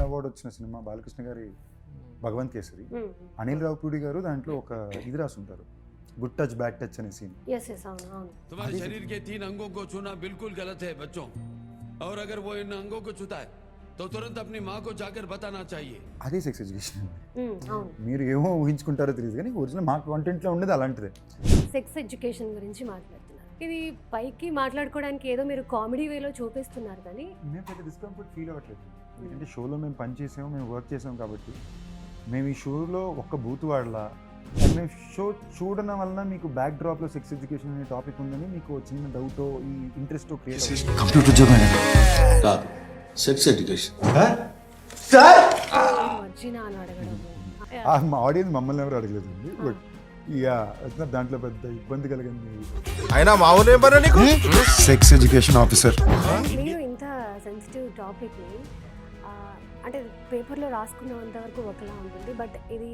Award వచ్చిన cinema Balakrishna గారి భగవంత్ కేసరి. అనిల్ రావుపూడి గారు దాంట్లో ఒక ఇది రాసుంటారు, గుడ్ టచ్ బ్యాడ్ టచ్ అనే సీన్. तुम्हारे शरीर के 3 अंगों को छूना बिल्कुल गलत है बच्चों, और अगर वो इन अंगों को छूता है तो तुरंत अपनी माँ को जाकर बताना चाहिए. అదే సెక్స్ ఎడ్యుకేషన్. మీరు ఏమో ఊహించుకుంటారో తెలియదు కానీ ఒరిజినల్ మా కాంటెంట్లో ఉండేది అలాంటిదే. సెక్స్ ఎడ్యుకేషన్ గురించి మాట్లాడుతున్నారు. ఇది పైకి మాట్లాడుకోవడానికి ఏదో మీరు కామెడీ వేలో చూపిస్తున్నారు కానీ మేము పెద్ద డిస్కంఫర్ట్ ఫీల్ అవ్వట్లేదు. ఎందుకంటే షోలో మేము పని చేసాము, మేము వర్క్ చేసాం కాబట్టి మేము ఈ షోలో ఒక్క బూత్ వాడలా. మేము షో చూడడం వలన మీకు బ్యాక్ డ్రాప్లో సెక్స్ ఎడ్యుకేషన్ అనే టాపిక్ ఉందని మీకు చిన్న డౌట్, ఈ ఇంట్రెస్ట్ క్రియేట్ అవుతుంది. కంప్యూటర్ ఉద్యోగం కాదు, సెక్స్ ఎడ్యుకేషన్. వర్జినా అని అడగడం, మా ఆడియన్స్ మమ్మల్ని ఎవరు అడగలేదండి. బట్ ఇక దాంట్లో పెద్ద ఇబ్బంది కలిగింది. అయినా సెక్స్ ఎడ్యుకేషన్ ఆఫీసర్. మీరు ఇంత సెన్సిటివ్ టాపిక్ని అంటే పేపర్లో రాసుకున్నంత వరకు ఒకలా ఉంటుంది, బట్ ఇది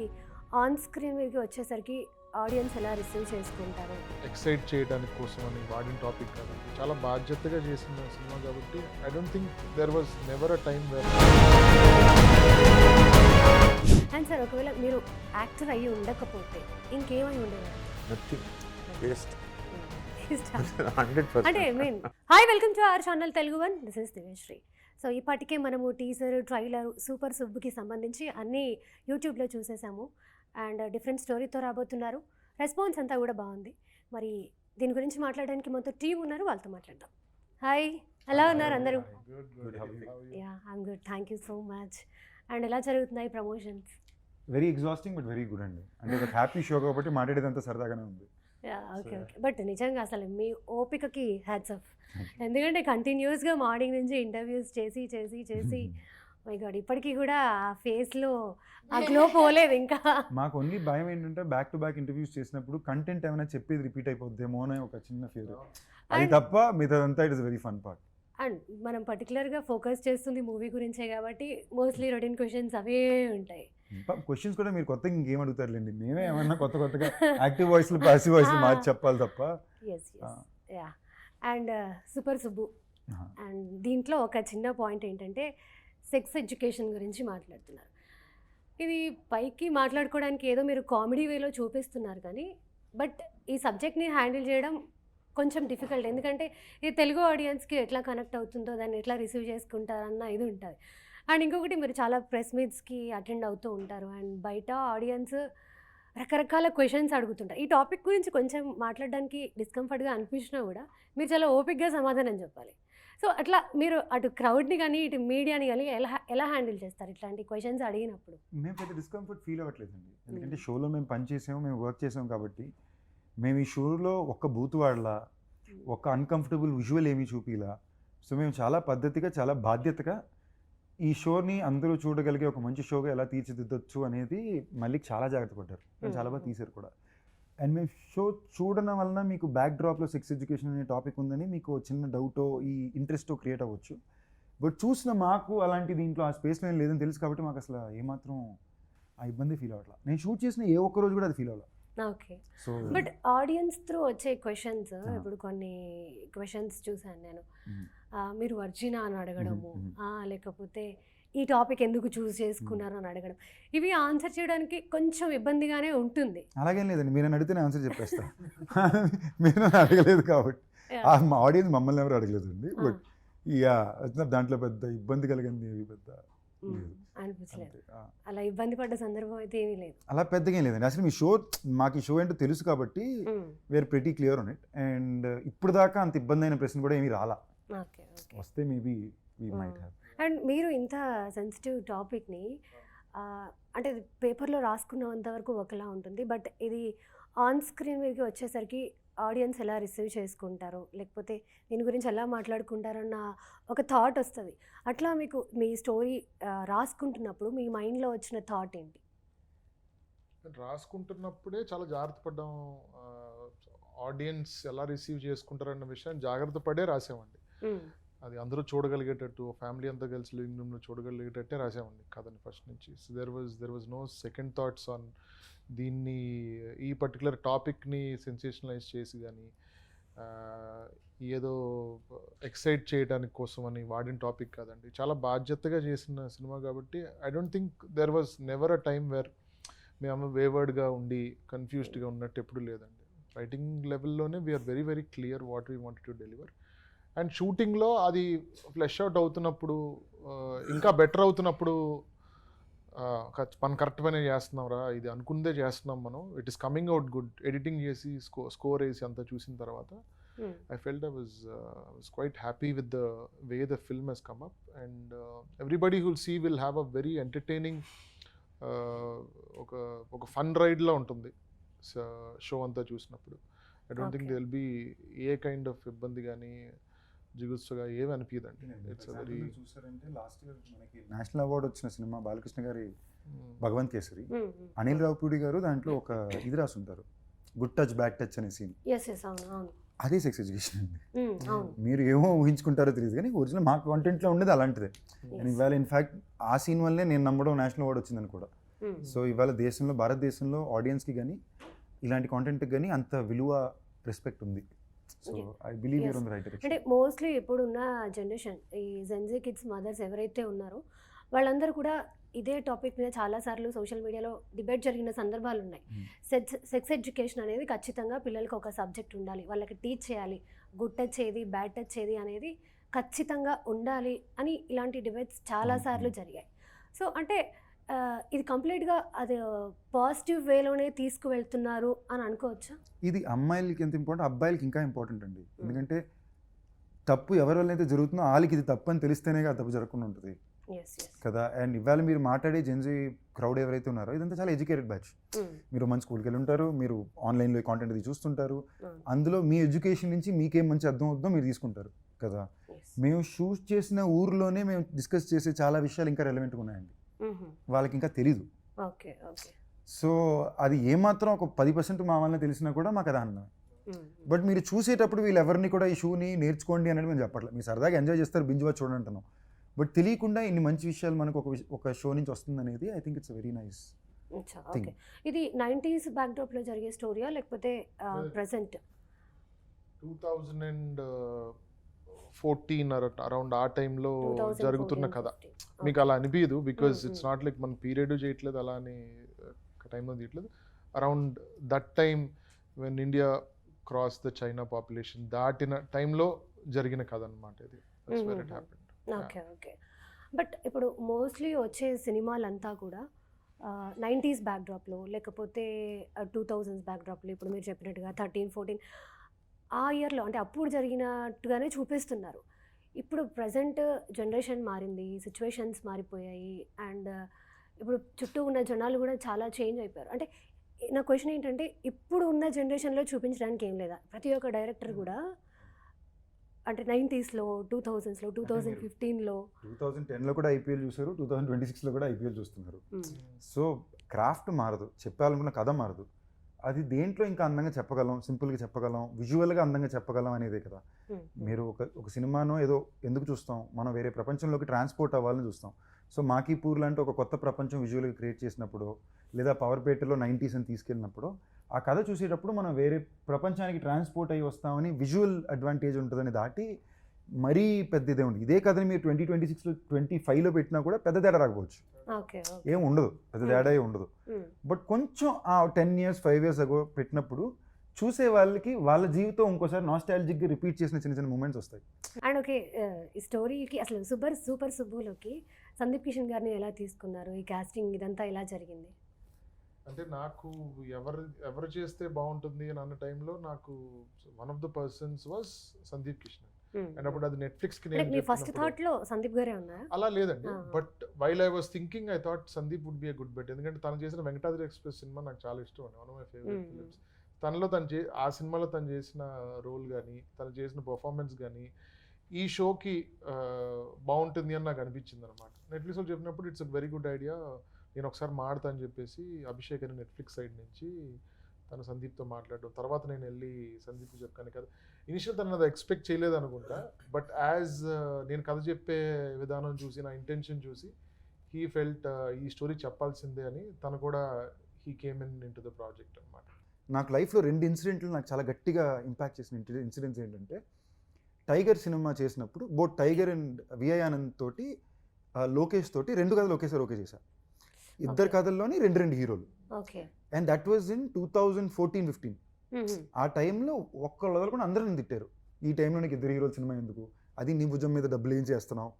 ఆన్ స్క్రీన్ మీదకి వచ్చేసరికి ఆడియన్స్ ఎలా రిసీవ్ చేసుకుంటారు? ఎక్సైట్ చేయడానికి కోసం అని వాడిన టాపిక్ కాబట్టి చాలా బాధ్యతగా చేసిన సినిమా కాబట్టి I don't think there was never a time where. And sir, ఒకవేళ మీరు యాక్టర్ అయ్యి ఉండకపోతే ఇంకేమై ఉండేవారు? అంటే mean hi, welcome to our channel Telugu one, this is Divyashri. So ఇప్పటికే మనము టీజర్, ట్రైలర్, సూపర్ సుబ్బుకి సంబంధించి అన్నీ యూట్యూబ్లో చూసేసాము. అండ్ డిఫరెంట్ స్టోరీతో రాబోతున్నారు. రెస్పాన్స్ అంతా కూడా బాగుంది. మరి దీని గురించి మాట్లాడడానికి మనతో టీం ఉన్నారు, వాళ్ళతో మాట్లాడదాం. హాయ్, ఎలా ఉన్నారు అందరూ? Yeah, I'm good, thank you so much. And ఎలా జరుగుతున్నాయి promotions? Very exhausting but very good అండి. అంటే ఒక హ్యాపీ షో కాబట్టి మాట్లాడేదంతా సరదాగానే ఉంది. ఓకే ఓకే, బట్ నిజంగా అసలు మీ ఓపికకి హ్యాట్స్ ఆఫ్. ఎందుకంటే కంటిన్యూస్గా మార్నింగ్ నుంచి ఇంటర్వ్యూస్ చేసి చేసి చేసి మై గాడ్, ఇప్పటికీ కూడా ఆ ఫేస్లో ఆ గ్లో పోలేదు ఇంకా. మాకు ఓన్లీ భయం ఏంటంటే బ్యాక్ టు బ్యాక్ ఇంటర్వ్యూస్ చేసినప్పుడు కంటెంట్ ఏమైనా చెప్పేది రిపీట్ అయిపోద్దేమో అని ఒక చిన్న ఫియర్. అది తప్ప మిగతాదంతా it is very fun part. And మనం పర్టికులర్గా ఫోకస్ చేస్తుంది మూవీ గురించే కాబట్టి మోస్ట్లీ రొటీన్ క్వశ్చన్స్ అవే ఉంటాయి. క్వశ్చన్స్ కూడా మీరు కొత్తగా ఇంకేం అడుగుతారులేండి, మేమే ఏమన్నా కొత్తగా యాక్టివ్ వాయిస్లు, పాసివ్ వాయిస్లు మార్చి చెప్పాలి తప్ప. Yeah. And super Subbu, and దీంట్లో ఒక చిన్న పాయింట్ ఏంటంటే సెక్స్ ఎడ్యుకేషన్ గురించి మాట్లాడుతున్నారు. ఇది పైకి మాట్లాడుకోవడానికి ఏదో మీరు కామెడీ వేలో చూపిస్తున్నారు కానీ బట్ ఈ సబ్జెక్ట్ని హ్యాండిల్ చేయడం కొంచెం డిఫికల్ట్. ఎందుకంటే ఇది తెలుగు ఆడియన్స్కి ఎట్లా కనెక్ట్ అవుతుందో, దాన్ని ఎట్లా రిసీవ్ చేసుకుంటారన్న ఇది ఉంటుంది. అండ్ ఇంకొకటి, మీరు చాలా ప్రెస్ మీట్స్కి అటెండ్ అవుతూ ఉంటారు అండ్ బయట ఆడియన్స్ రకరకాల క్వశ్చన్స్ అడుగుతుంటారు. ఈ టాపిక్ గురించి కొంచెం మాట్లాడడానికి డిస్కంఫర్ట్గా అనిపించినా కూడా మీరు చాలా ఓపిక్గా సమాధానం చెప్పాలి. సో అట్లా మీరు అటు క్రౌడ్ని కానీ ఇటు మీడియాని కానీ ఎలా హ్యాండిల్ చేస్తారు ఇట్లాంటి క్వశ్చన్స్ అడిగినప్పుడు? మేము పెద్ద డిస్కంఫర్ట్ ఫీల్ అవ్వట్లేదండి. ఎందుకంటే షోలో మేము పని చేసాము, మేము వర్క్ చేసాం కాబట్టి మేము ఈ షోలో ఒక్క బూత్ వాడలా, ఒక్క అన్కంఫర్టబుల్ విజువల్ ఏమీ చూపిలా. సో మేము చాలా పద్ధతిగా, చాలా బాధ్యతగా ఈ షోని అందరూ చూడగలిగే ఒక మంచి షోగా ఎలా తీర్చిదిద్దొచ్చు అనేది మళ్ళీ చాలా జాగ్రత్త పడ్డారు. చాలా బాగా తీశారు కూడా. అండ్ మేము షో చూడడం వలన మీకు బ్యాక్ డ్రాప్లో సెక్స్ ఎడ్యుకేషన్ అనే టాపిక్ ఉందని మీకు చిన్న డౌటో, ఈ ఇంట్రెస్టో క్రియేట్ అవ్వచ్చు. బట్ చూసిన మాకు అలాంటి దీంట్లో ఆ స్పేస్లో ఏం లేదని తెలుసు కాబట్టి మాకు అసలు ఏమాత్రం ఆ ఇబ్బంది ఫీల్ అవ్వట్లా. నేను షూట్ చేసిన ఏ ఒక్క రోజు కూడా అది ఫీల్ అవ్వాలి. Okay. So but audience through వచ్చే క్వశ్చన్స్, ఇప్పుడు కొన్ని క్వశ్చన్స్ చూసాను నేను, మీరు వర్జినా అని అడగడము, లేకపోతే ఈ టాపిక్ ఎందుకు చూస్ చేసుకున్నారు అని అడగడం, ఇవి ఆన్సర్ చేయడానికి కొంచెం ఇబ్బందిగానే ఉంటుంది. అలాగేం లేదండి, మీరు నన్ను అడిగితే ఆన్సర్ చెప్పేస్తా. మీరు నన్ను అడగలేదు కాబట్టి మా ఆడియన్స్ మమ్మల్ని ఎవరు అడగలేదండి. బట్ ఇక దాంట్లో పెద్ద ఇబ్బంది కలిగింది పెద్ద అనిపించలేదు. అలా ఇబ్బంది పడ్డ సందర్భం అయితే ఏమీ లేదు. అలా పెద్దగా ఏం లేదండి. అసలు మాకు ఈ షో ఏంటో తెలుసు కాబట్టి we're pretty clear on it. And ఇప్పుడు దాకా అంత ఇబ్బంది అయిన ప్రశ్న కూడా ఏమీ రాలా. వస్తే maybe we might have. And మీరు ఇంత సెన్సిటివ్ టాపిక్ని అంటే పేపర్లో రాసుకున్నంత వరకు ఒకలా ఉంటుంది, బట్ ఇది ఆన్ స్క్రీన్ మీదకి వచ్చేసరికి ఆడియన్స్ ఎలా రిసీవ్ చేసుకుంటారు, లేకపోతే దీని గురించి ఎలా మాట్లాడుకుంటారన్న ఒక థాట్ వస్తుంది. అట్లా మీకు మీ స్టోరీ రాసుకుంటున్నప్పుడు మీ మైండ్లో వచ్చిన థాట్ ఏంటి? రాసుకుంటున్నప్పుడే చాలా జాగ్రత్త పడ్డాం. ఆడియన్స్ ఎలా రిసీవ్ చేసుకుంటారన్న విషయాన్ని జాగ్రత్త పడే రాసామండి. అది అందరూ చూడగలిగేటట్టు, ఫ్యామిలీ అంతా కలిసి లివింగ్ రూమ్లో చూడగలిగేటట్టే రాసామండి కథని ఫస్ట్ నుంచి. So there was no second thoughts on దీన్ని, ఈ పర్టికులర్ టాపిక్ని సెన్సేషనలైజ్ చేసి కానీ ఏదో ఎక్సైట్ చేయడానికి కోసం అని వాడిన టాపిక్ కాదండి. చాలా బాధ్యతగా చేసిన సినిమా కాబట్టి I don't think there was never a time where మేము వేవర్డ్గా ఉండి కన్ఫ్యూజ్డ్గా ఉన్నట్టు ఎప్పుడు లేదండి. రైటింగ్ లెవెల్లోనే we're very very clear what we wanted to deliver. And షూటింగ్లో అది ఫ్లెష్ అవుట్ అవుతున్నప్పుడు ఇంకా బెటర్ అవుతున్నప్పుడు మనం కరెక్ట్ పనే చేస్తున్నాం రా, ఇది అనుకుందే చేస్తున్నాం మనం, it is coming out good, editing చేసి స్కోర్ వేసి అంతా చూసిన తర్వాత I felt I was quite happy with the way the film has come up, and everybody who'll see will have a very entertaining ఒక ఫన్ రైడ్లో ఉంటుంది show అంతా చూసినప్పుడు. I don't think they will be A kind of ఇబ్బంది కానీ జిగుత్సుగా ఏమి అనిపించదండి. It's very చూసారంటే last year మనకి national award వచ్చిన సినిమా బాలకృష్ణ గారి భగవంత్ కేసరి, అనిల్ రావుపూడి గారు దాంట్లో ఒక ఇది రాసి ఉంటారు, గుడ్ టచ్ బ్యాడ్ టచ్ అనే సీన్. అదే సెక్స్ ఎడ్యుకేషన్ అండి. మీరు ఏమో ఊహించుకుంటారో తెలియదు కానీ ఒరిజినల్ మా కాంటెంట్లో ఉండేది అలాంటిదే. అండ్ ఇవాళ ఇన్ఫ్యాక్ట్ ఆ సీన్ వల్లే నేను నమ్మడం నేషనల్ అవార్డు వచ్చిందని కూడా. సో ఇవాళ దేశంలో భారతదేశంలో ఆడియన్స్కి కానీ ఇలాంటి కాంటెంట్కి కానీ అంత విలువ రెస్పెక్ట్ ఉంది. So I believe you're on the right direction. అంటే మోస్ట్లీ ఇప్పుడున్న జనరేషన్ ఈ జెన్జీ కిడ్స్ మదర్స్ ఎవరైతే ఉన్నారో వాళ్ళందరూ కూడా ఇదే టాపిక్ మీద చాలాసార్లు సోషల్ మీడియాలో డిబేట్ జరిగిన సందర్భాలు ఉన్నాయి. సెక్స్ ఎడ్యుకేషన్ అనేది ఖచ్చితంగా పిల్లలకి ఒక సబ్జెక్ట్ ఉండాలి, వాళ్ళకి టీచ్ చేయాలి, గుడ్ టచ్ ఏది బ్యాడ్ టచ్ ఏది అనేది ఖచ్చితంగా ఉండాలి అని ఇలాంటి డిబేట్స్ చాలాసార్లు జరిగాయి. సో అంటే ఇది కంప్లీట్గా అది పాజిటివ్ వేలోనే తీసుకువెళ్తున్నారు అని అనుకోవచ్చా? ఇది అమ్మాయిలకి ఎంత ఇంపార్టెంట్, అబ్బాయిలకి ఇంకా ఇంపార్టెంట్ అండి. ఎందుకంటే తప్పు ఎవరి వల్ల అయితే జరుగుతుందో వాళ్ళకి ఇది తప్పు అని తెలిస్తేనే ఆ తప్పు జరగకుండా ఉంటుంది కదా. అండ్ ఇవాళ మీరు మాట్లాడే జెన్జీ క్రౌడ్ ఎవరైతే ఉన్నారో ఇదంతా చాలా ఎడ్యుకేటెడ్ బ్యాచ్. మీరు మంచి స్కూల్కి వెళ్ళి ఉంటారు, మీరు ఆన్లైన్లో కాంటెంట్ అది చూస్తుంటారు, అందులో మీ ఎడ్యుకేషన్ నుంచి మీకేం మంచి అర్థం అవుతుందో మీరు తీసుకుంటారు కదా. మేము షూట్ చేసిన ఊర్లోనే మేము డిస్కస్ చేసే చాలా విషయాలు ఇంకా రెలవెంట్గా ఉన్నాయండి, వాళ్ళకి ఇంకా తెలీదు. సో అది ఏమాత్రం ఒక 10% మా వల్ల తెలిసినా కూడా మాకు అది అన్నాం. బట్ మీరు చూసేటప్పుడు వీళ్ళు ఎవరిని కూడా ఈ షూని నేర్చుకోండి అనేది మేము చెప్పట్లేదు, మీరు సరదాగా ఎంజాయ్ చేస్తారు, బింజ్ వాచ్ చూడండి అంటున్నాం. బట్ తెలియకుండా ఇన్ని మంచి విషయాలు మనకు ఒక షో నుంచి వస్తుంది అనేది I think it's very nice thing. ఇది 90s బ్యాక్డ్రాప్లో జరిగే స్టోరీయా లేకపోతే ప్రెసెంట్ 2014 అరౌండ్ ఆ టైంలో జరుగుతున్న కథ? మీకు అలా అనిపించదు, బికాజ్ ఇట్స్ నాట్ లైక్ మన పీరియడ్ చేయట్లేదు, అలా అని టైంలో తీయట్లేదు. Around that time when India cross the China population దాటిన టైంలో జరిగిన కథ అనమాట ఇది. That's where it happened. Okay. But ఇప్పుడు మోస్ట్లీ వచ్చే సినిమాలంతా కూడా 90s బ్యాక్డ్రాప్లో లేకపోతే 2000s బ్యాక్డ్రాప్లో ఇప్పుడు మీరు చెప్పినట్టుగా 13, 14 ఆ ఇయర్లో అంటే అప్పుడు జరిగినట్టుగానే చూపిస్తున్నారు. ఇప్పుడు ప్రజెంట్ జనరేషన్ మారింది, సిచ్యువేషన్స్ మారిపోయాయి, అండ్ ఇప్పుడు చుట్టూ ఉన్న జనాలు కూడా చాలా చేంజ్ అయిపోయారు. అంటే నా క్వశ్చన్ ఏంటంటే ఇప్పుడు ఉన్న జనరేషన్లో చూపించడానికి ఏం లేదా? ప్రతి ఒక్క డైరెక్టర్ కూడా అంటే 90sలో 2000sలో 2015లో 2010లో కూడా ఐపీఎల్ చూసారు, 2026లో కూడా ఐపీఎల్ చూస్తున్నారు. సో క్రాఫ్ట్ మారదు, చెప్పాలనుకున్న కథ మారదు, అది దేంట్లో ఇంకా అందంగా చెప్పగలం, సింపుల్గా చెప్పగలం, విజువల్గా అందంగా చెప్పగలం అనేదే కదా. మీరు ఒక సినిమానో ఏదో ఎందుకు చూస్తాం, మనం వేరే ప్రపంచంలోకి ట్రాన్స్పోర్ట్ అవ్వాలని చూస్తాం. సో మాకీపూర్ లాంటి ఒక కొత్త ప్రపంచం విజువల్గా క్రియేట్ చేసినప్పుడు, లేదా పవర్పేటలో 90s అని తీసుకెళ్ళినప్పుడు ఆ కథ చూసేటప్పుడు మనం వేరే ప్రపంచానికి ట్రాన్స్పోర్ట్ అయ్యి వస్తామని విజువల్ అడ్వాంటేజ్ ఉంటుందని దాటి మరీ పెద్ద ఇదే ఉంది. ఇదే కథని మీరు 2026లో 25లో పెట్టినా కూడా పెద్ద తేడా రాకపోవచ్చు, ఏం ఉండదు, పెద్ద తేడా ఉండదు. బట్ కొంచెం ఆ 10 years 5 years అగో పెట్టినప్పుడు చూసే వాళ్ళకి వాళ్ళ జీవితం ఇంకోసారి నాస్టాలజిక్గా రిపీట్ చేసిన చిన్న చిన్న మూమెంట్స్ వస్తాయి. అండ్ ఓకే, ఈ స్టోరీకి అసలు సూపర్ సుబ్బులోకి సందీప్ కిషన్ గారిని ఎలా తీసుకున్నారు, ఈ కాస్టింగ్ ఇదంతా ఎలా జరిగింది? అంటే నాకు ఎవరు చేస్తే బాగుంటుంది అని అన్న టైంలో నాకు one of the persons was Sandeep Kishan. And అప్పుడు అది నెట్ఫ్లిక్స్కి ఫస్ట్ థాట్లో సందీప్ గారే ఉన్నారు అలా లేదండి. But while I was thinking I thought Sandeep would be a good bet. ఎందుకంటే తను చేసిన వెంకటాద్రి ఎక్స్ప్రెస్ సినిమా నాకు చాలా ఇష్టం అండి, one of my favourite films. తనలో ఆ సినిమాలో తను చేసిన రోల్ కానీ తను చేసిన పర్ఫార్మెన్స్ కానీ ఈ షోకి బాగుంటుంది అని నాకు అనిపించింది అనమాట. నెట్ఫ్లిక్స్లో చెప్పినప్పుడు it's a very good idea, నేను ఒకసారి మాడతా అని చెప్పేసి అభిషేక్ అని నెట్ఫ్లిక్స్ సైడ్ నుంచి తను సందీప్తో మాట్లాడడం, తర్వాత నేను వెళ్ళి సందీప్కి చెప్పాను కదా. ఇనిషియల్ తను అది ఎక్స్పెక్ట్ చేయలేదు అనుకుంటా, బట్ యాజ్ నేను కథ చెప్పే విధానం చూసి నా ఇంటెన్షన్ చూసి హీ ఫెల్ట్ ఈ స్టోరీ చెప్పాల్సిందే అని తను కూడా he came in to the project అనమాట. నాకు లైఫ్లో 2 ఇన్సిడెంట్లు నాకు చాలా గట్టిగా ఇంపాక్ట్ చేసిన ఇన్సిడెంట్స్ ఏంటంటే, టైగర్ సినిమా చేసినప్పుడు both Tiger and VI Anand తోటి లోకేష్ తోటి 2 కథలు ఒకేసారి ఓకే చేశారు. ఇద్దరు Okay. కథల్లోని 2 హీరోలు. Okay. And that was in 2014-15. ఆ టైంలో ఒక్కళ్ళు వదలకుండా అందరూ నన్ను తిట్టారు. ఈ టైంలో నీకు 2 హీరోలు సినిమా ఎందుకు, అది నీ భుజం మీద డబ్బులు ఏం చేస్తున్నావు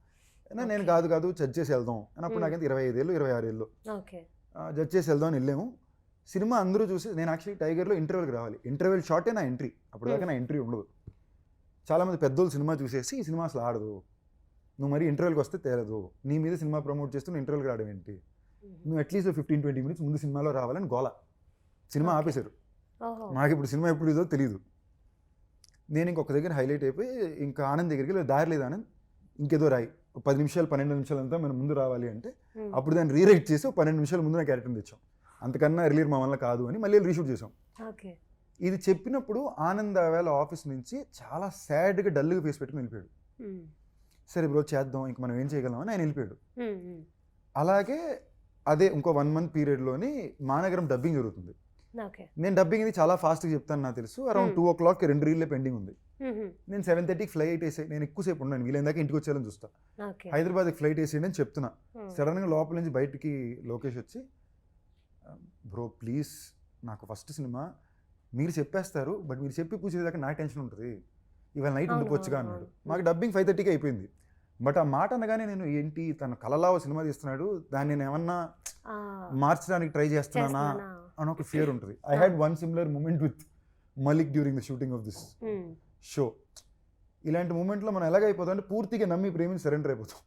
అని. నేను కాదు జడ్జ్ చేసి వెళ్దాం అని. అప్పుడు నాకైతే 25 ఏళ్ళు 26 ఏళ్ళు ఓకే. జడ్జ్ చేసి వెళ్దాం అని వెళ్ళాము. సినిమా అందరూ చూసి నేను యాక్చువల్లీ టైగర్లో ఇంటర్వెల్కి రావాలి. ఇంటర్వెల్ షార్టే నా ఎంట్రీ. అప్పుడు దాకా నా ఎంట్రీ ఉండదు. చాలామంది పెద్దోళ్ళు సినిమా చూసేసి ఈ సినిమా అసలు ఆడదు, నువ్వు మరి ఇంటర్వెల్కి వస్తే తేలదు, నీ మీద సినిమా ప్రమోట్ చేస్తూ నువ్వు ఇంటర్వెల్కి రావడం ఏంటి, నువ్వు అట్లీస్ట్ 15-20 మినిట్స్ ముందు సినిమాలో రావాలని గోల. Cinema Okay. ఆపేశారు. ఓహో. నాకు ఇప్పుడు సినిమా ఎప్పుడు ఇదో తెలియదు. నేను ఇంకొక దగ్గర హైలైట్ అయిపోయి ఇంకా ఆనంద్ దగ్గరికి వెళ్ళి, దారి లేదు ఆనంద్, ఇంకేదో రాయి, 10 నిమిషాలు 12 నిమిషాలు అంతా మనం ముందు రావాలి అంటే అప్పుడు దాన్ని రీరైట్ చేసి 12 నిమిషాల ముందు నా క్యారెక్టర్ని తెచ్చాం. అంతకన్నా ఎర్లియర్ మా వల్ల కాదు అని మళ్ళీ రీషూట్ చేసాం. ఓకే. ఇది చెప్పినప్పుడు ఆనంద్ వేళ ఆఫీస్ నుంచి చాలా సాడ్గా డల్గా ఫేస్ పెట్టుకుని వెళ్ళిపోయాడు. సరే బ్రో చేద్దాం, ఇంక మనం ఏం చేయగలం అని ఆయన వెళ్ళిపోయాడు. అలాగే అదే ఇంకో 1 month పీరియడ్లోని మానగరం డబ్బింగ్ జరుగుతుంది. ఓకే. నేను డబ్బింగ్ ఇది చాలా ఫాస్ట్గా చెప్తాను నాకు తెలుసు. అరౌండ్ 2 o'clock 2 రీల్లే పెండింగ్ ఉంది. నేను 7:30కి ఫ్లైట్ వేసే, నేను ఎక్కువసేపు ఉన్నాను, వీలైన దాకా ఇంటికి వచ్చేయాలని చూస్తా. ఓకే. హైదరాబాద్కి ఫ్లైట్ వేసేయండి అని చెప్తున్నా. సడన్గా లోపల నుంచి బయటికి లోకేష్ వచ్చి, బ్రో ప్లీజ్ నాకు ఫస్ట్ సినిమా, మీరు చెప్పేస్తారు బట్ మీరు చెప్పి పూసేదాకా నాకు టెన్షన్ ఉంటుంది, ఇవాళ నైట్ ఉండిపోవచ్చుగా అన్నాడు. మాకు డబ్బింగ్ 5:30కి అయిపోయింది. బట్ ఆ మాట అనగానే నేను ఏంటి తన కలలావ సినిమా తీస్తున్నాడు, దాన్ని నేను ఏమన్నా మార్చడానికి ట్రై చేస్తున్నానా అని ఒక ఫియర్ ఉంటుంది. I had one similar moment with Malik during the shooting of this show. ఇలాంటి మూమెంట్లో మనం ఎలాగైపోతాం అంటే పూర్తిగా నమ్మి ప్రేమించి సరెండర్ అయిపోతాం.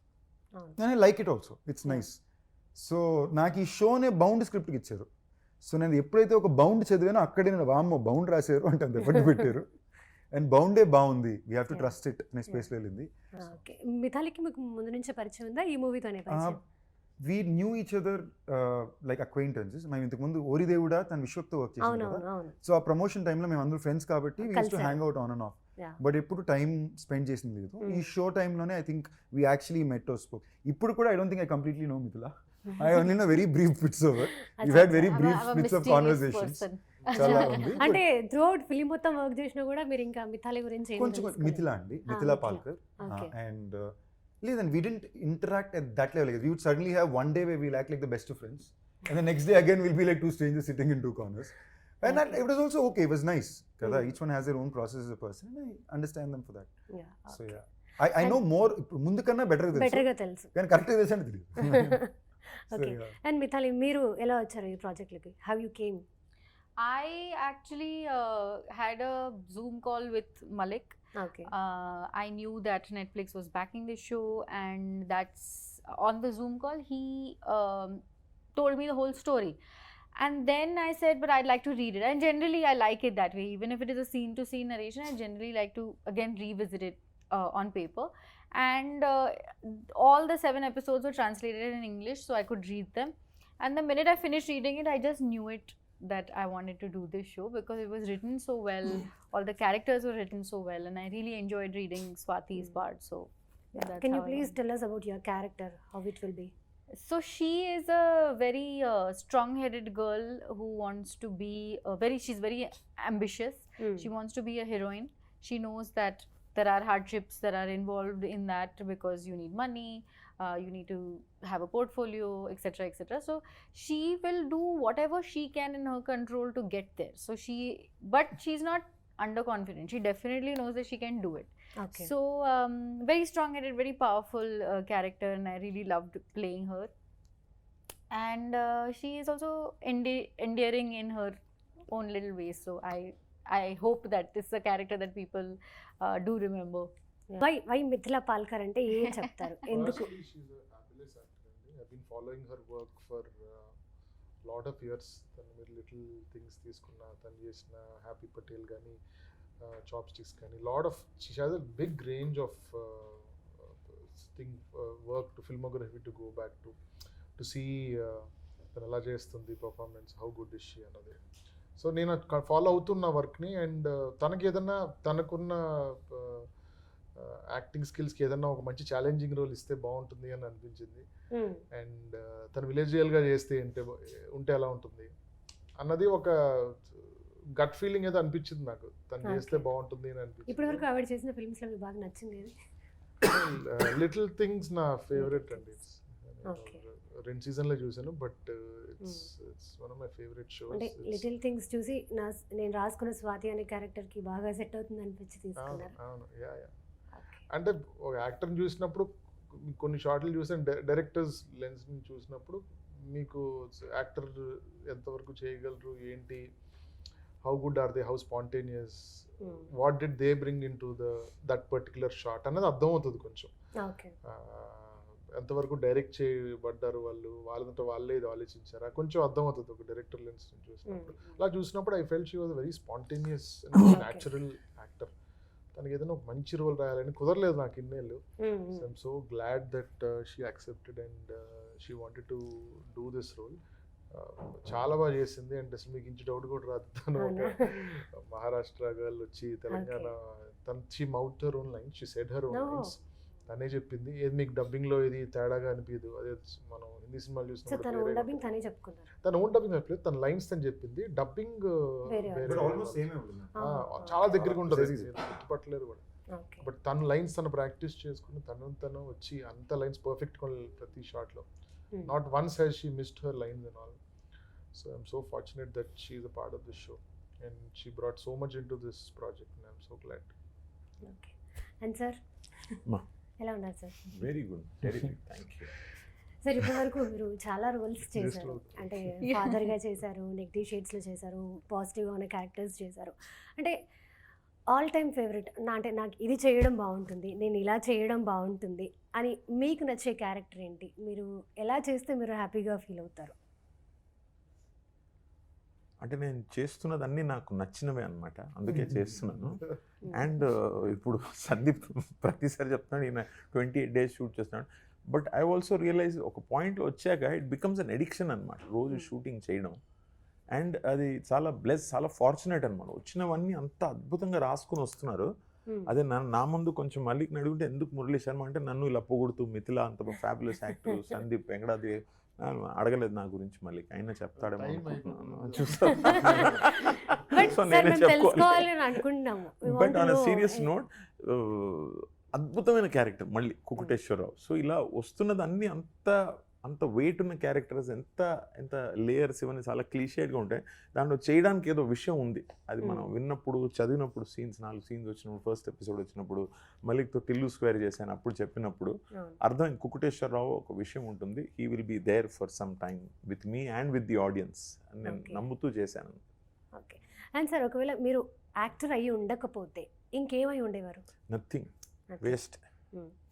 నేను like it also, it's nice. So నాకు ఈ షోనే బౌండ్ స్క్రిప్ట్కి ఇచ్చారు. సో నేను ఎప్పుడైతే ఒక బౌండ్ చదివానో అక్కడే నేను వామ్మో బౌండ్ రాశారు అంటే అంత ఎఫర్ట్ పెట్టారు. అండ్ బౌండే బాగుంది, we have to trust it అనే స్పేస్లో వెళ్ళింది. ఓకే. మిథాలికి మీకు ముందు నుంచే పరిచయం ఉందా ఈ మూవీతోనే పరిచయం? We knew each other like acquaintances. మేము ఇంతకుముందు ఓరిదేవుడా తన విశ్వక్తో వర్క్ చేసాం కదా. అవును. సో ఆ ప్రమోషన్ టైంలో మేము అందరూ ఫ్రెండ్స్ కాబట్టి we use to hang out on and off. But ఎప్పుడు టైం స్పెండ్ చేసింది లేదు. ఈ షో టైంలోనే I think we actually met or spoke. ఇప్పుడు కూడా I don't think I completely know Mithila. I only know very brief bits of it. We've had very brief bits of conversations. చాలా ఉంది. అంటే through out film మొత్తం work చేసినా కూడా మీరు ఇంకా మిథాలి గురించి ఏం కొంచెం మిథిలా అండి, మిథిలా పాల్కర్. అండ్ లేదండి, we didn't interact at that level. We would suddenly have one day where we'll act like the best of friends, and the next day again we'll be like two strangers sitting in two corners. And that it was also okay, it was nice kada. Each one has their own process as a person, and I understand them for that. So yeah, I know more ముందు కన్నా better గా తెలుసు కానీ correct గా తెలుసు అంటే తెలియదు. Okay. And Mithali మీరు ఎలా వచ్చారు ఈ ప్రాజెక్ట్లకి? How you came? I actually had a Zoom call with Malik. Okay. I knew that Netflix was backing the show, and that's on the Zoom call he told me the whole story. And then I said, but I'd like to read it. And generally I like it that way. Even if it is a scene to scene narration, I generally like to again revisit it on paper. And all the 7 episodes were translated in English, so I could read them. And the minute I finished reading it, I just knew it that I wanted to do this show because it was written so well. All the characters were written so well, and I really enjoyed reading Swati's part. So that's can you how I please went. tell us about your character, how it will be? So she is a very strong-headed girl who wants to be she's very ambitious. She wants to be a heroine. She knows that there are hardships that are involved in that because you need money, you need to have a portfolio, etc., etc. So she will do whatever she can in her control to get there. So but she's not underconfident. She definitely knows that she can do it. Okay. So very strong-headed, very powerful character, and I really loved playing her. And she is also endearing in her own little ways. So I hope that this is a character that people do remember. Why Mithila Palkar అంటే ఏం చెప్తారు? ఎందుకు? She's a fabulous actor అండి. I've been following her work for lot of years. తను మీరు little things తీసుకున్న, తను చేసిన హ్యాపీ పటేల్ కానీ, చాప్ స్టిక్స్ కానీ, she has a big range of work to filmography to go back to see తను ఎలా చేస్తుంది performance, how good is she అన్నది. సో నేను ఫాలో అవుతున్న వర్క్ని, అండ్ తనకి ఏదన్నా తనకున్న యాక్టింగ్ స్కిల్స్కి ఏదన్నా ఒక మంచి ఛాలెంజింగ్ రోల్ ఇస్తే బాగుంటుంది అని అనిపించింది. అండ్ తను విలేజియల్గా చేస్తే ఉంటే ఎలా ఉంటుంది అన్నది ఒక గట్ ఫీలింగ్ అయితే అనిపించింది నాకు, తను చేస్తే Okay. బాగుంటుంది అని ఇప్పటి వరకు అనిపించింది. ఆవిడ చేసిన ఫిల్మ్స్లో మీకు బాగా నచ్చింది ఏది? లిటిల్ థింగ్స్ నా ఫేవరెట్ అండి. Okay. 2 సీజన్లో చూసాను, but it's one of my favourite అంటే షోస్. లిటిల్ థింగ్స్ చూసి నేను రాసుకున్న స్వాతి అనే క్యారెక్టర్కి బాగా సెట్ అవుతుంది అనిపించి తీసుకున్నారు. అవును, యా. అంటే ఒక యాక్టర్ని చూసినప్పుడు కొన్ని షార్ట్లు చూసాను, డైరెక్టర్స్ లెన్స్ నుంచి చూసినప్పుడు మీకు యాక్టర్ ఎంతవరకు చేయగలరు, ఏంటి, how good or they, how spontaneous, what did they bring in to that particular shot అనేది అర్థమవుతుంది కొంచెం. ఓకే. ఎంతవరకు డైరెక్ట్ చేయబడ్డారు వాళ్ళు, వాళ్ళంతా వాళ్ళే ఇది ఆలోచించారా, కొంచెం అర్థమవుతుంది ఒక డైరెక్టర్ లెన్స్ నుంచి చూసినప్పుడు. అలా చూసినప్పుడు I felt she was very spontaneous natural actor. తనకి ఏదైనా ఒక మంచి రోల్ రాయాలని కుదరలేదు నాకు ఇన్నేళ్ళు. So I'm so glad that she accepted and she wanted to do this role. చాలా బాగా చేసింది. అండ్ అసలు మీకు ఇంచు డౌట్ కూడా రాదు, తను ఒక మహారాష్ట్ర గర్ల్ వచ్చి తెలంగాణ, తను she mouth her own lines, she said her own lines. తనే చెప్పింది, ఏది మీకు డబ్బింగ్లో ఇది తేడాగా అనిపించదు, అదే మనం హిందీ సినిమాలు చూసినప్పుడు తన ఓన్ డబ్బింగ్ తనే చెప్పుకున్నారు. తన ఓన్ డబ్బింగ్ చెప్పలేదు, తన లైన్స్ తను చెప్పింది, డబ్బింగ్ వేరే వేరే ఆల్మోస్ట్ సేమే ఉంటుంది. చాలా దగ్గరగా ఉంటుంది, Very easy. గుర్తుపట్టలేరు కూడా. ఓకే. బట్ తన లైన్స్ తను ప్రాక్టీస్ చేసుకుని తను వచ్చి అంత లైన్స్ పర్ఫెక్ట్ ప్రతి షాట్లో. Not once has she missed her lines and all. So I'm so fortunate that she is a part of this show and she brought so much in to this project and I'm so glad. Okay. And sir Ma. ఎలా ఉన్నారు sir? Very good, terrific, thank you. Sir ఇప్పటి వరకు మీరు చాలా roles చేశారు. అంటే ఫాదర్గా చేశారు, negative షేడ్స్లో చేశారు, పాజిటివ్గా ఉన్న క్యారెక్టర్స్ చేశారు. అంటే ఆల్ టైమ్ ఫేవరెట్ అంటే నాకు ఇది చేయడం బాగుంటుంది, నేను ఇలా చేయడం బాగుంటుంది అని మీకు నచ్చే క్యారెక్టర్ ఏంటి? మీరు ఎలా చేస్తే మీరు హ్యాపీగా ఫీల్ అవుతారు? అంటే నేను చేస్తున్నదన్నీ నాకు నచ్చినవే అనమాట, అందుకే చేస్తున్నాను. అండ్ ఇప్పుడు సందీప్ ప్రతిసారి చెప్తున్నాడు ఈయన 28 days షూట్ చేస్తున్నాడు. బట్ ఐ ఆల్సో రియలైజ్ ఒక పాయింట్లో వచ్చాక ఇట్ బికమ్స్ అన్ ఎడిక్షన్ అనమాట, రోజు షూటింగ్ చేయడం. అండ్ అది చాలా చాలా ఫార్చునేట్ అనమాట. వచ్చినవన్నీ అంత అద్భుతంగా రాసుకుని వస్తున్నారు. అదే నా ముందు కొంచెం మళ్ళీ అడుగుంటే ఎందుకు మురళీ శర్మ అంటే నన్ను ఇలా పొగుడుతూ మిథిలా అంత ఫ్యాబులస్ యాక్టర్, సందీప్ వెంకటాద్రి అడగలేదు నా గురించి, మళ్ళీ అయినా చెప్తాడేమో అనుకుంటున్నాను. చూస్తాను. సో నేనే చెప్పుకోవాలి. బట్ ఆన్ సీరియస్ నోట్, అద్భుతమైన క్యారెక్టర్ మళ్ళీ కుకుటేశ్వరరావు. సో ఇలా వస్తున్నది అన్నీ అంత వెయిట్ ఉన్న క్యారెక్టర్స్, ఎంత లేయర్స్ ఇవన్నీ చాలా క్లీషేడ్గా ఉంటాయి. దాంట్లో చేయడానికి ఏదో విషయం ఉంది. అది మనం విన్నప్పుడు, చదివినప్పుడు, 4 సీన్స్ వచ్చినప్పుడు, ఫస్ట్ ఎపిసోడ్ వచ్చినప్పుడు, మళ్ళీతో టిల్లు స్క్వేర్ చేశాను అప్పుడు చెప్పినప్పుడు అర్థం, కుకుటేశ్వరరావు ఒక విషయం ఉంటుంది, he will be there for some time with me and with the audience అని నేను నమ్ముతూ చేశాను. ఓకే. అండ్ సార్ ఒకవేళ మీరు యాక్టర్ అయ్యి ఉండకపోతే ఇంకేమై ఉండేవారు? Nothing, waste.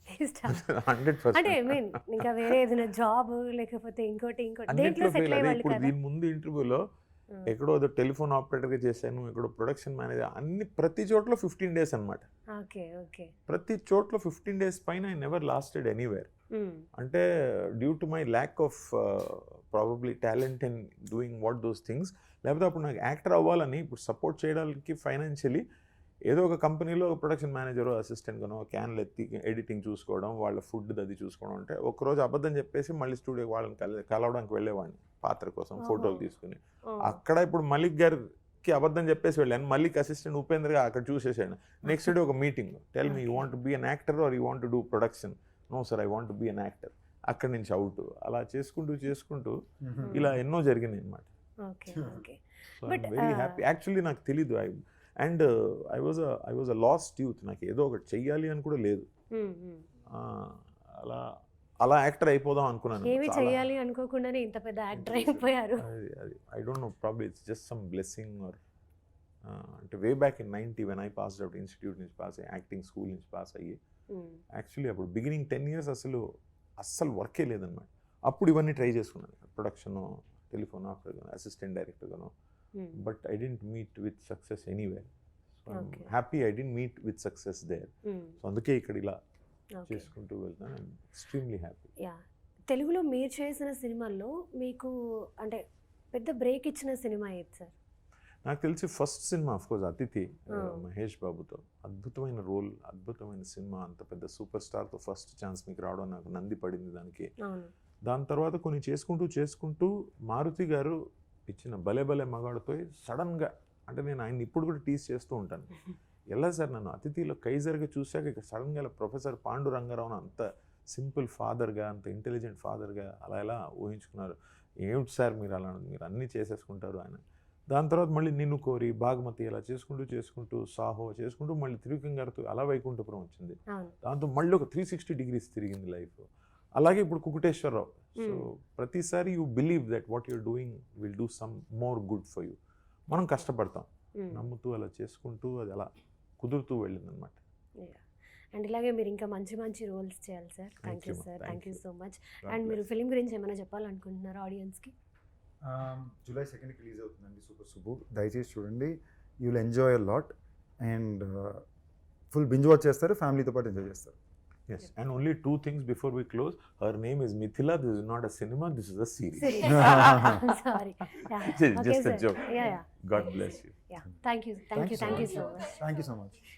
100%. అంటే మీన్ ఇంకా వేరే ఏదైనా జాబ్ లేకపోతే ఇంకోటి దేంట్లో సెటిల్ అయ్యేవాళ్ళు ఇప్పుడు కదా? దీని ముందు ఇంటర్వ్యూలో ఎక్కడో ఏదో టెలిఫోన్ ఆపరేటర్గా చేశాను, ఎక్కడో ప్రొడక్షన్ మేనేజర్, అన్ని ప్రతి చోట్ల 15 days అనమాట. ఓకే. ఓకే. ప్రతి చోట్ల 15 days పైన ఐ నెవర్ లాస్టెడ్ ఎనీవేర్. అంటే due to my lack of probably talent in doing what those things. లేకపోతే అప్పుడు నాకు యాక్టర్ అవ్వాలని ఇప్పుడు సపోర్ట్ చేయడానికి ఫైనాన్షియలీ ఏదో ఒక కంపెనీలో ప్రొడక్షన్ మేనేజర్ అసిస్టెంట్గానో క్యాన్లు ఎత్తి ఎడిటింగ్ చూసుకోవడం, వాళ్ళ ఫుడ్ అది చూసుకోవడం. అంటే ఒకరోజు అబద్ధం చెప్పేసి మళ్ళీ స్టూడియో వాళ్ళని కలవడానికి వెళ్ళేవాడిని పాత్ర కోసం, ఫోటోలు తీసుకుని. అక్కడ ఇప్పుడు మలిక్ గారికి అబద్ధం చెప్పేసి వెళ్ళాను, మలిక్ అసిస్టెంట్ ఉపేంద్రగా అక్కడ చూసేసాను. నెక్స్ట్ డే ఒక meeting, tell me you want to be an actor or you want to do production? No sir, I want to be an actor. అక్కడి నుంచి అవుట్. అలా చేసుకుంటూ ఇలా ఎన్నో జరిగినాయి అనమాట. So I'm very happy. Actually నాకు తెలీదు. And I was a lost youth. నాకు ఏదో ఒకటి చెయ్యాలి అని కూడా లేదు. అలా యాక్టర్ అయిపోదాం అనుకున్నాను. ఏమి చేయాలి అనుకోకుండానే ఇంత పెద్ద యాక్టర్ అయిపోయారు. I don't know, probably it's just some blessing or అంటే way back in 90 when I passed out institute నుంచి పాస్ అయ్యి, యాక్టింగ్ స్కూల్ నుంచి పాస్ అయ్యి, యాక్చువల్లీ అప్పుడు బిగినింగ్ 10 years అస్సలు వర్కే లేదన్నమాట. అప్పుడు ఇవన్నీ ట్రై చేసుకున్నాను, ప్రొడక్షన్, టెలిఫోన్ ఆపరేటర్, అసిస్టెంట్ డైరెక్టర్గాను. But I didn't meet with success anywhere. So I'm happy I didn't meet with success there. So అందుకే ఇక్కడ ఇలా చేసుకుంటూ వెళ్తాను. I'm extremely happy. యా. తెలుగులో మీరు చేసిన సినిమాల్లో మీకు అంటే పెద్ద బ్రేక్ ఇచ్చిన సినిమా ఏది సార్? నాకు తెలిసి ఫస్ట్ సినిమా ఆఫ్కోర్స్ అతిథి, మహేష్ బాబుతో. అద్భుతమైన రోల్, అద్భుతమైన సినిమా. అంత పెద్ద సూపర్ స్టార్తో ఫస్ట్ ఛాన్స్ మీకు రావడం నాకు నంది పడింది దానికి. దాని తర్వాత కొన్ని చేసుకుంటూ మారుతి గారు ఇచ్చిన భలే భలే మగాడితో సడన్గా అంటే నేను ఆయన ఇప్పుడు కూడా టీస్ చేస్తూ ఉంటాను. ఎలా సార్ నన్ను అతిథిలో కైజర్గా చూశాక ఇక సడన్గా ఇలా ప్రొఫెసర్ పాండు రంగారావును అంత సింపుల్ ఫాదర్గా, అంత ఇంటెలిజెంట్ ఫాదర్గా అలా ఎలా ఊహించుకున్నారు? ఏమిటి సార్ మీరు అలా, మీరు అన్నీ చేసేసుకుంటారు ఆయన. దాని తర్వాత మళ్ళీ నిన్ను కోరి, బాగ్మతి ఇలా చేసుకుంటూ సాహో చేసుకుంటూ మళ్ళీ త్రివిక్రమ్ గారితో అలా వైకుంఠపురం వచ్చింది. అవును. దాంతో మళ్ళీ ఒక 360 degrees తిరిగింది లైఫ్. అలాగే ఇప్పుడు కుకుటేశ్వరరావు. సో ప్రతిసారి you believe that what you're doing will do some more good for you. మనం కష్టపడతాం, నమ్ముతూ అలా చేసుకుంటూ అది అలా కుదురుతూ వెళ్ళిందనమాట. అండ్ ఇలాగే మీరు ఇంకా మంచి మంచి రోల్స్ చేయాలి sir. Thank you you, sir, thank thank you you. So much. And మీరు ఫిలిం గురించి ఏమైనా చెప్పాలనుకుంటున్నారా ఆడియన్స్కి? జూలై 2nd రిలీజ్ అవుతుందండి సూపర్ సుబ్బు. దయచేసి చూడండి, you will enjoy a lot and full binge watch చేస్తారు, ఫ్యామిలీతో పాటు ఎంజాయ్ చేస్తారు. Yes, and only 2 things before we close. Her name is Mithila. This is not a cinema. This is a series. Sorry. Just a joke. Yeah. God bless you. Thank you so much. Thank you so much.